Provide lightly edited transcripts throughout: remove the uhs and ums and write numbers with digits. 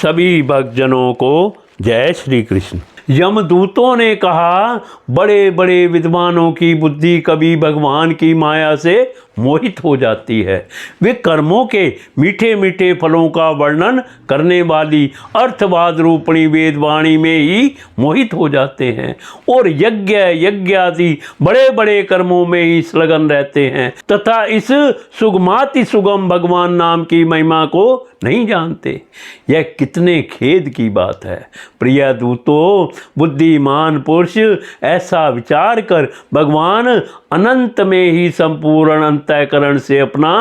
सभी भक्तजनों को जय श्री कृष्ण। यमदूतों ने कहा, बड़े बड़े विद्वानों की बुद्धि कभी भगवान की माया से मोहित हो जाती है। वे कर्मों के मीठे मीठे फलों का वर्णन करने वाली अर्थवाद रूपणी वेदवाणी में ही मोहित हो जाते हैं और यज्ञ आदि बड़े बड़े कर्मों में ही संलग्न रहते हैं तथा इस सुगमाति सुगम भगवान नाम की महिमा को नहीं जानते। यह कितने खेद की बात है। प्रिय दूतों, बुद्धिमान पुरुष ऐसा विचार कर भगवान अनंत में ही संपूर्ण अंतःकरण से अपना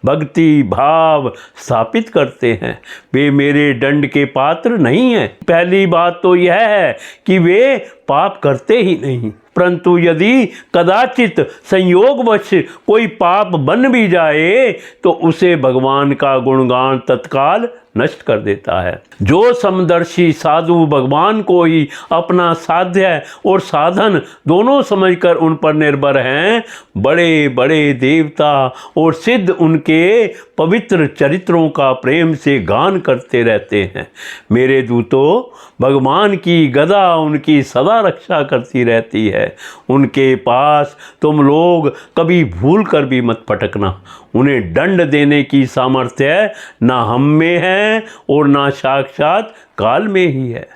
भक्ति भाव स्थापित करते हैं। वे मेरे दंड के पात्र नहीं हैं। पहली बात तो यह है कि वे पाप करते ही नहीं, परंतु यदि कदाचित संयोगवश कोई पाप बन भी जाए तो उसे भगवान का गुणगान तत्काल नष्ट कर देता है। जो समदर्शी साधु भगवान को ही अपना साध्य और साधन दोनों समझकर उन पर निर्भर हैं, बड़े बड़े देवता और सिद्ध उनके पवित्र चरित्रों का प्रेम से गान करते रहते हैं। मेरे दूतों, भगवान की गदा उनकी सदा रक्षा करती रहती है। उनके पास तुम लोग कभी भूल कर भी मत पटकना। उन्हें दंड देने की सामर्थ्य ना हम में है और ना साक्षात काल में ही है।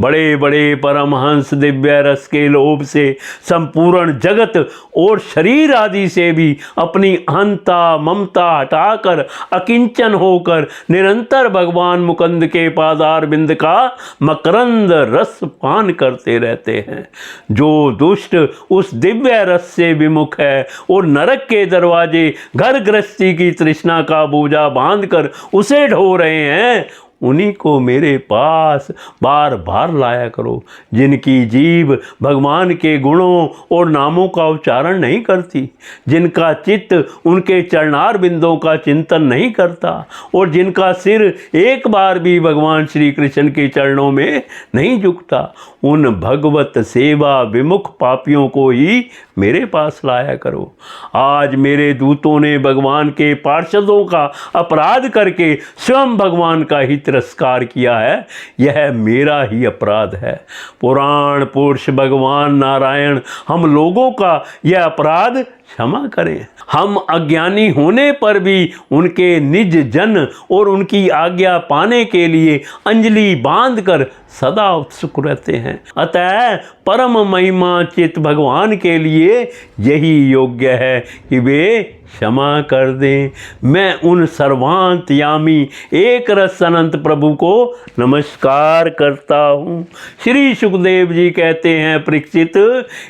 बड़े बड़े परमहंस दिव्य रस के लोभ से संपूर्ण जगत और शरीर आदि से भी अपनी अहंता ममता हटाकर अकिंचन होकर निरंतर भगवान मुकुंद के पादार बिंद का मकरंद रस पान करते रहते हैं। जो दुष्ट उस दिव्य रस से विमुख है और नरक के दरवाजे घर गृहस्थी की तृष्णा का बोझा बांधकर उसे ढो रहे हैं, उन्हीं को मेरे पास बार बार लाया करो। जिनकी जीभ भगवान के गुणों और नामों का उच्चारण नहीं करती, जिनका चित्त उनके चरणार बिंदों का चिंतन नहीं करता और जिनका सिर एक बार भी भगवान श्री कृष्ण के चरणों में नहीं झुकता, उन भगवत सेवा विमुख पापियों को ही मेरे पास लाया करो। आज मेरे दूतों ने भगवान के पार्षदों का अपराध करके स्वयं भगवान का ही तिरस्कार किया है। यह मेरा ही अपराध है। पुराण पुरुष भगवान नारायण हम लोगों का यह अपराध क्षमा करें। हम अज्ञानी होने पर भी उनके निज जन और उनकी आज्ञा पाने के लिए अंजलि बांधकर सदा उत्सुक रहते हैं। अतः परम महिमा चित भगवान के लिए यही योग्य है कि वे क्षमा कर दें। मैं उन सर्वांतयामी एक रस अनंत प्रभु को नमस्कार करता हूँ। श्री सुखदेव जी कहते हैं, परीक्षित,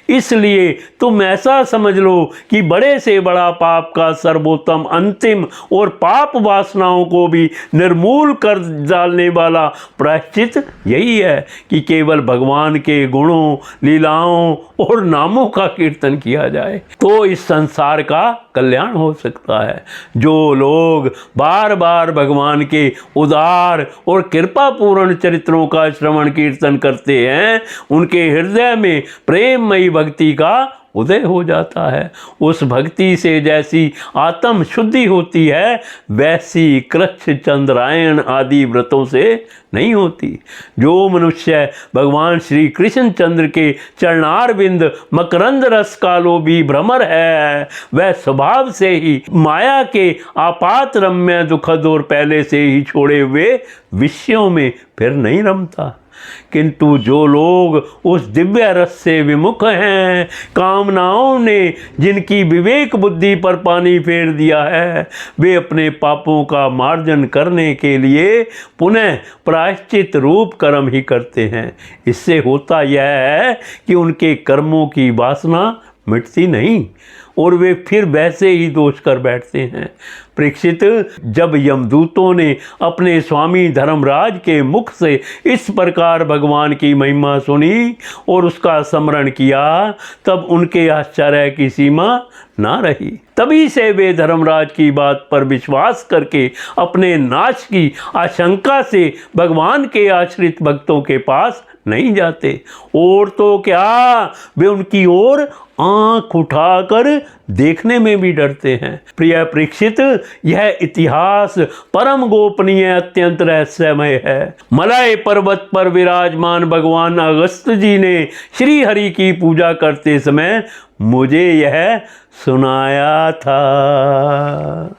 इसलिए तुम ऐसा समझ लो कि बड़े से बड़ा पाप का सर्वोत्तम अंतिम और पाप वासनाओं को भी निर्मूल कर डालने वाला प्रायश्चित यही है कि केवल भगवान के गुणों लीलाओं और नामों का कीर्तन किया जाए, तो इस संसार का कल्याण हो सकता है। जो लोग बार बार भगवान के उदार और कृपापूर्ण चरित्रों का श्रवण कीर्तन करते हैं, उनके हृदय में प्रेममयी भक्ति का उदय हो जाता है। उस भक्ति से जैसी आत्म शुद्धि होती है, वैसी कृच्छ चंद्रायण आदि व्रतों से नहीं होती। जो मनुष्य भगवान श्री कृष्ण चंद्र के चरणार बिंद मकरंद रस का लोभी भ्रमर है, वह स्वभाव से ही माया के आपात रम्य दुखद और पहले से ही छोड़े हुए विषयों में फिर नहीं रमता। किंतु जो लोग उस दिव्य रस से विमुख हैं, कामनाओं ने जिनकी विवेक बुद्धि पर पानी फेर दिया है, वे अपने पापों का मार्जन करने के लिए पुनः प्रायश्चित रूप कर्म ही करते हैं। इससे होता यह है कि उनके कर्मों की वासना मिटती नहीं और वे फिर वैसे ही दोष कर बैठते हैं। परीक्षित, जब यमदूतों ने अपने स्वामी धर्मराज के मुख से इस प्रकार भगवान की महिमा सुनी और उसका स्मरण किया, तब उनके आश्चर्य की सीमा ना रही। तभी से वे धर्मराज की बात पर विश्वास करके अपने नाश की आशंका से भगवान के आश्रित भक्तों के पास नहीं जाते। और तो क्या, वे उनकी ओर आंख उठाकर देखने में भी डरते हैं। प्रिय परीक्षित, यह इतिहास परम गोपनीय अत्यंत रहस्यमय है। मलय पर्वत पर विराजमान भगवान अगस्त जी ने श्री हरि की पूजा करते समय मुझे यह सुनाया था।